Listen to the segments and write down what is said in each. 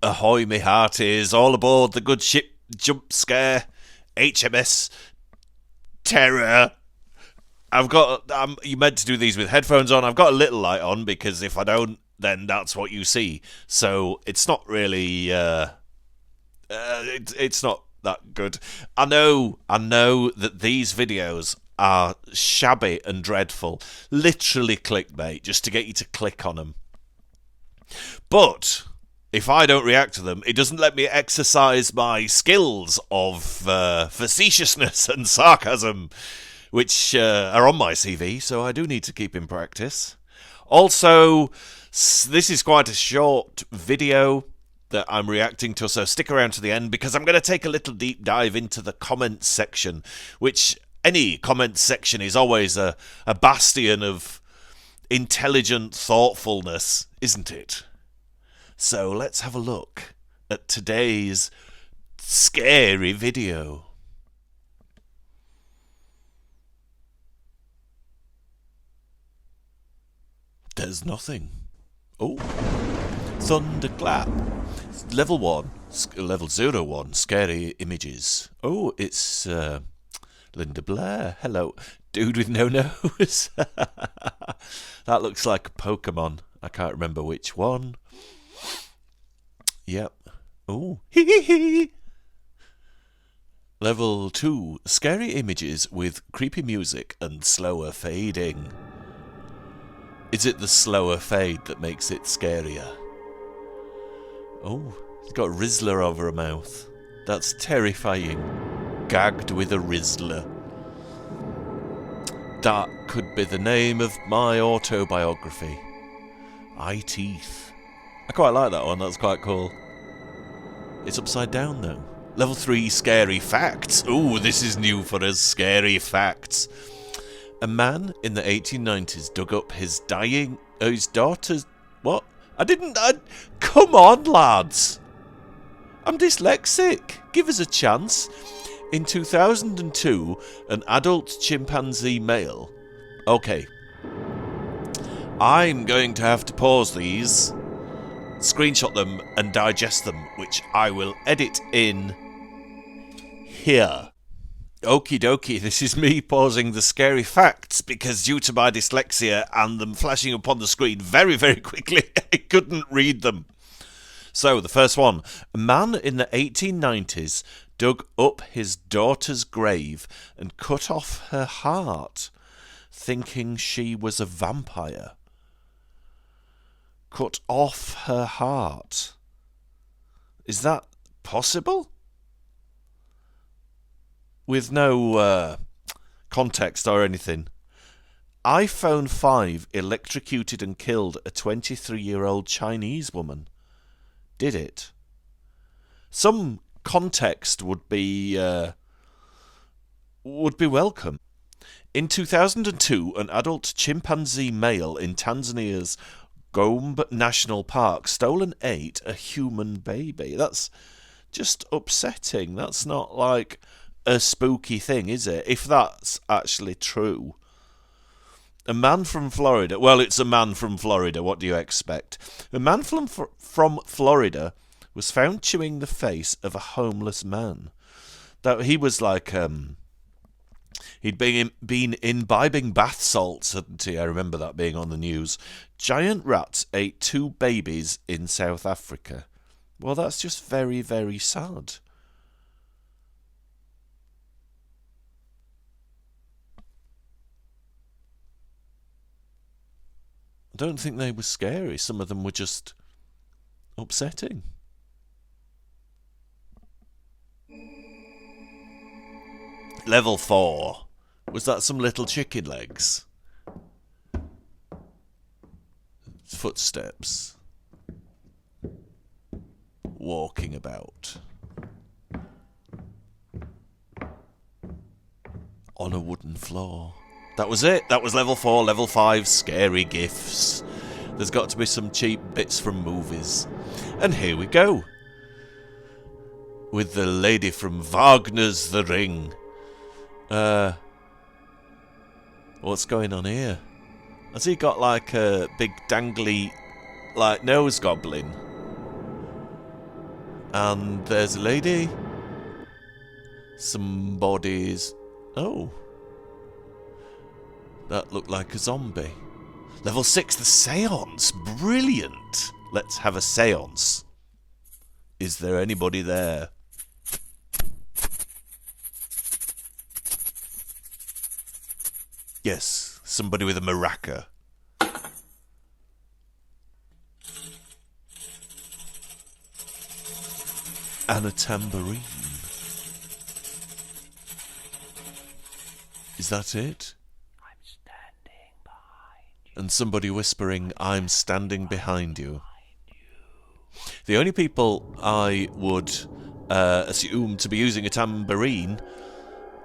Ahoy, me hearties, all aboard the good ship Jumpscare, HMS Terror. You meant to do these with headphones on. I've got a little light on because if I don't, then that's what you see. So it's not really, it's not that good. I know that these videos are shabby and dreadful, literally clickbait, just to get you to click on them. But if I don't react to them, it doesn't let me exercise my skills of facetiousness and sarcasm, which are on my CV, so I do need to keep in practice. Also, this is quite a short video that I'm reacting to, so stick around to the end because I'm going to take a little deep dive into the comments section, which any comments section is always a bastion of intelligent thoughtfulness, isn't it? So let's have a look at today's scary video. There's nothing. Oh, thunderclap. Level 1, level 01, scary images. Oh, it's Linda Blair. Hello, dude with no nose. That looks like a Pokemon. I can't remember which one. Yep. Oh, hee hee hee. Level 2, scary images with creepy music and slower fading. Is it the slower fade that makes it scarier? Oh, it's got a Rizzler over her mouth. That's terrifying. Gagged with a Rizzler. That could be the name of my autobiography. Eye teeth. I quite like that one, that's quite cool. It's upside down though. Level 3, scary facts. Ooh, this is new for us, scary facts. A man in the 1890s dug up his daughter's... What? Come on, lads! I'm dyslexic. Give us a chance. In 2002, an adult chimpanzee male... Okay. I'm going to have to pause these, screenshot them, and digest them, which I will edit in here. Okie dokie, this is me pausing the scary facts because due to my dyslexia and them flashing up on the screen very, very quickly, I couldn't read them. So, the first one. A man in the 1890s dug up his daughter's grave and cut off her heart, thinking she was a vampire. Cut off her heart. Is that possible? With no context or anything. iPhone 5 electrocuted and killed a 23-year-old Chinese woman. Did it? Some context would be welcome. In 2002, an adult chimpanzee male in Tanzania's Gombe National Park stole and ate a human baby. That's just upsetting. That's not like a spooky thing, is it? If that's actually true. A man from Florida. Well, it's a man from Florida. What do you expect? A man from Florida was found chewing the face of a homeless man. That he was like he'd been imbibing bath salts, hadn't he? I remember that being on the news. Giant rats ate 2 babies in South Africa. Well, that's just very, very sad. I don't think they were scary. Some of them were just upsetting. Level 4. Was that some little chicken legs? Footsteps. Walking about. On a wooden floor. That was it. That was level 4. Level 5, scary gifts. There's got to be some cheap bits from movies. And here we go. With the lady from Wagner's The Ring. What's going on here? Has he got like a big dangly, like, nose goblin? And there's a lady. Somebody's... Oh. That looked like a zombie. Level 6, the seance. Brilliant. Let's have a seance. Is there anybody there? Yes, somebody with a maraca. And a tambourine. Is that it? I'm standing behind you. And somebody whispering, I'm standing behind you. The only people I would assume to be using a tambourine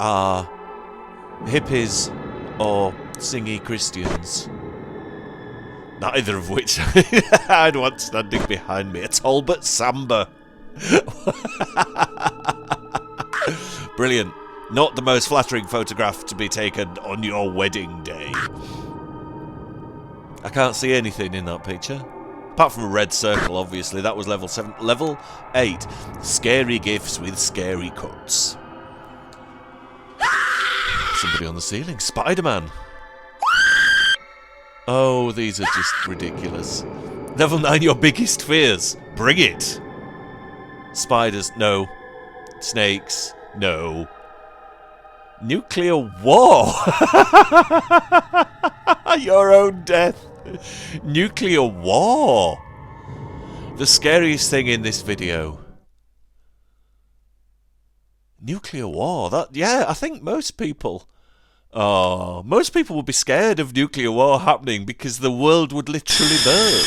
are hippies or singy Christians. Neither of which I'd want standing behind me. A Talbot Samba. Brilliant. Not the most flattering photograph to be taken on your wedding day. I can't see anything in that picture. Apart from a red circle, obviously. That was level 7. Level 8. Scary gifts with scary cuts. Somebody on the ceiling. Spider-Man. Oh, these are just ridiculous. Level 9, your biggest fears. Bring it. Spiders, no. Snakes, no. Nuclear war. Your own death. Nuclear war. The scariest thing in this video. Nuclear war. Yeah, I think most people would be scared of nuclear war happening because the world would literally burn.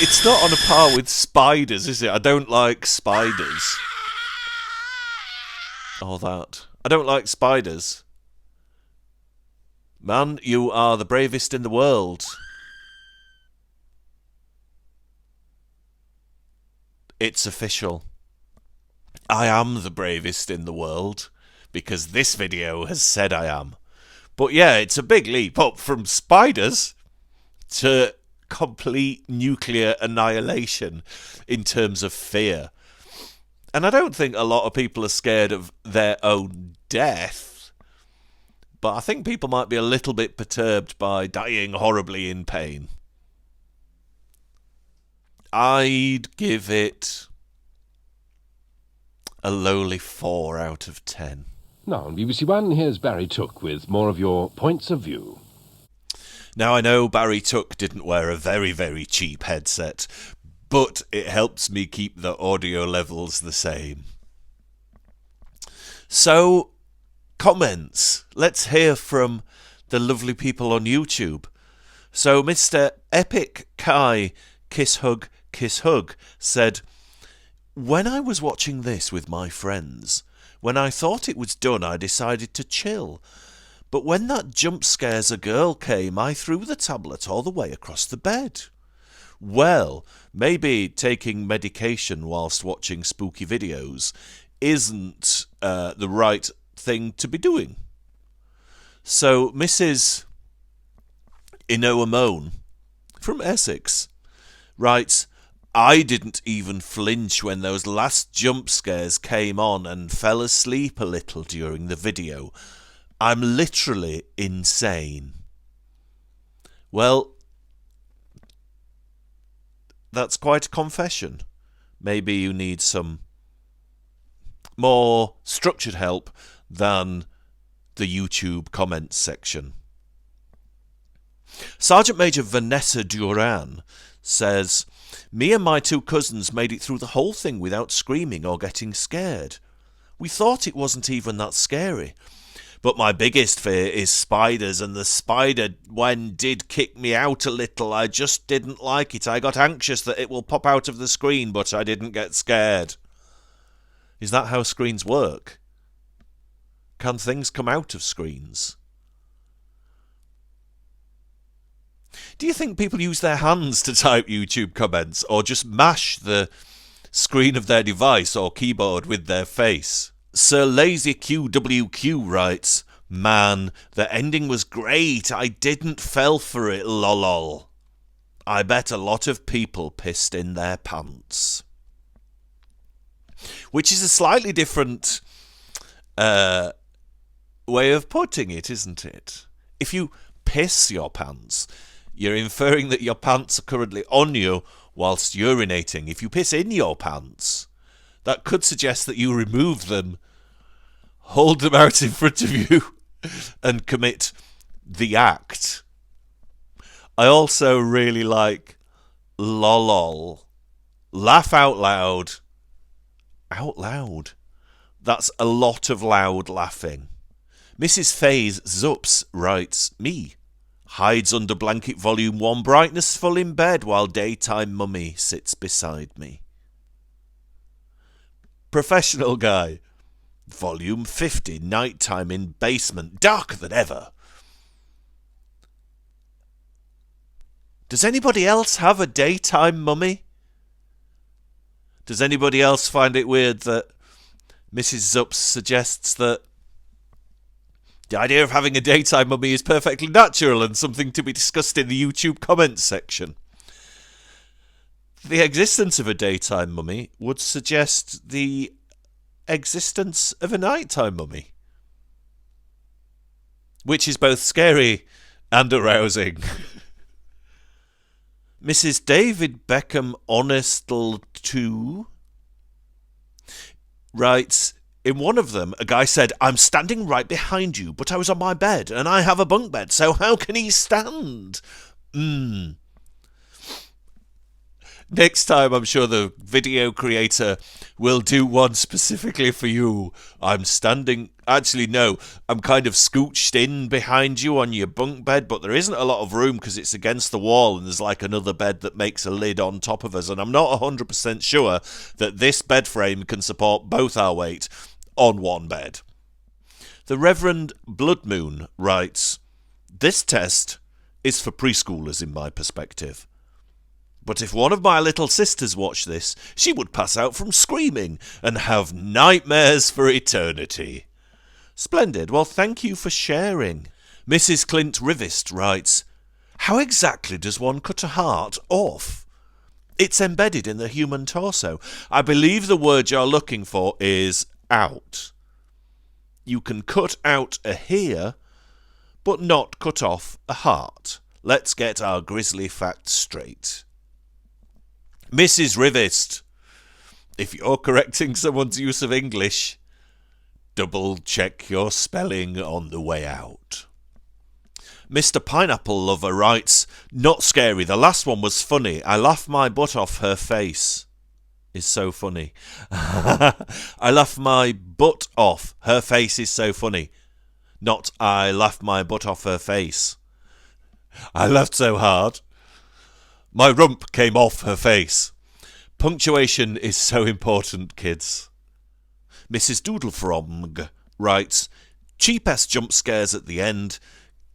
It's not on a par with spiders, is it? I don't like spiders. All that. I don't like spiders. Man, you are the bravest in the world. It's official. I am the bravest in the world, because this video has said I am. But yeah, it's a big leap up from spiders to complete nuclear annihilation in terms of fear. And I don't think a lot of people are scared of their own death, but I think people might be a little bit perturbed by dying horribly in pain. I'd give it a lowly 4 out of 10. Now, on BBC One, here's Barry Took with more of your points of view. Now, I know Barry Took didn't wear a very, very cheap headset, but it helps me keep the audio levels the same. So, comments. Let's hear from the lovely people on YouTube. So, Mr. Epic Kai Kiss Hug said, when I was watching this with my friends, when I thought it was done, I decided to chill. But when that Jumpscares a girl came, I threw the tablet all the way across the bed. Well, maybe taking medication whilst watching spooky videos isn't the right thing to be doing. So Mrs. Inoamone from Essex writes, I didn't even flinch when those last jump scares came on and fell asleep a little during the video. I'm literally insane. Well, that's quite a confession. Maybe you need some more structured help than the YouTube comments section. Sergeant Major Vanessa Duran says, me and my 2 cousins made it through the whole thing without screaming or getting scared. We thought it wasn't even that scary. But my biggest fear is spiders, and the spider, when did kick me out a little, I just didn't like it. I got anxious that it will pop out of the screen, but I didn't get scared. Is that how screens work? Can things come out of screens? Do you think people use their hands to type YouTube comments, or just mash the screen of their device or keyboard with their face? Sir Lazy QWQ writes, man, the ending was great. I didn't fell for it, lolol. I bet a lot of people pissed in their pants. Which is a slightly different way of putting it, isn't it? If you piss your pants, you're inferring that your pants are currently on you whilst urinating. If you piss in your pants, that could suggest that you remove them, hold them out in front of you, and commit the act. I also really like lolol. Laugh out loud. Out loud. That's a lot of loud laughing. Mrs. Faye's Zups writes, me. Hides under blanket volume 1, brightness full in bed while daytime mummy sits beside me. Professional guy. Volume 50, nighttime in basement, darker than ever. Does anybody else have a daytime mummy? Does anybody else find it weird that Mrs. Zups suggests that the idea of having a daytime mummy is perfectly natural and something to be discussed in the YouTube comments section? The existence of a daytime mummy would suggest the existence of a nighttime mummy, which is both scary and arousing. Mrs. David Beckham Honestal 2 writes, in one of them, a guy said, I'm standing right behind you, but I was on my bed, and I have a bunk bed, so how can he stand? Next time, I'm sure the video creator will do one specifically for you. I'm standing... Actually, no. I'm kind of scooched in behind you on your bunk bed, but there isn't a lot of room because it's against the wall and there's like another bed that makes a lid on top of us. And I'm not 100% sure that this bed frame can support both our weight on one bed. The Reverend Bloodmoon writes, this test is for preschoolers in my perspective. But if one of my little sisters watched this, she would pass out from screaming and have nightmares for eternity. Splendid. Well, thank you for sharing. Mrs. Clint Rivist writes, how exactly does one cut a heart off? It's embedded in the human torso. I believe the word you're looking for is out. You can cut out a hair, but not cut off a heart. Let's get our grisly facts straight. Mrs. Rivist, if you're correcting someone's use of English, double check your spelling on the way out. Mr. Pineapple Lover writes, not scary, the last one was funny. I laughed my butt off her face. Is so funny. I laughed my butt off. Her face is so funny. Not I laughed my butt off her face. I laughed so hard. My rump came off her face. Punctuation is so important, kids. Mrs. Doodlefrog writes, cheap-ass jump scares at the end.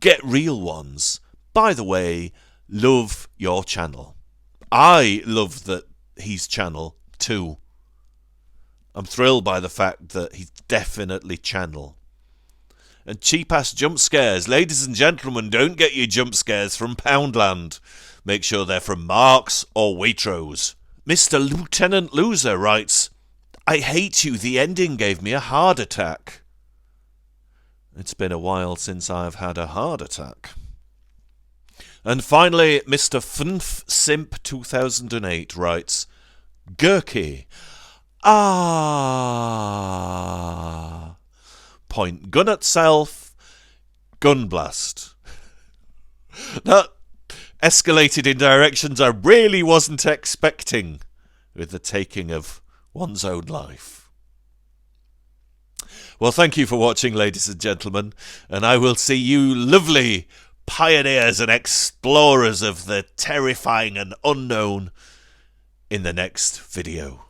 Get real ones. By the way, love your channel. I love that he's channel too. I'm thrilled by the fact that he's definitely channel. And cheap-ass jump scares. Ladies and gentlemen, don't get your jump scares from Poundland. Make sure they're from Marks or Waitrose. Mr. Lieutenant Loser writes, I hate you, the ending gave me a heart attack. It's been a while since I've had a heart attack. And finally, Mr. Funf Simp 2008 writes, Gurky. Point gun at self, gun blast. That escalated in directions I really wasn't expecting with the taking of one's own life. Well, thank you for watching, ladies and gentlemen, and I will see you lovely pioneers and explorers of the terrifying and unknown in the next video.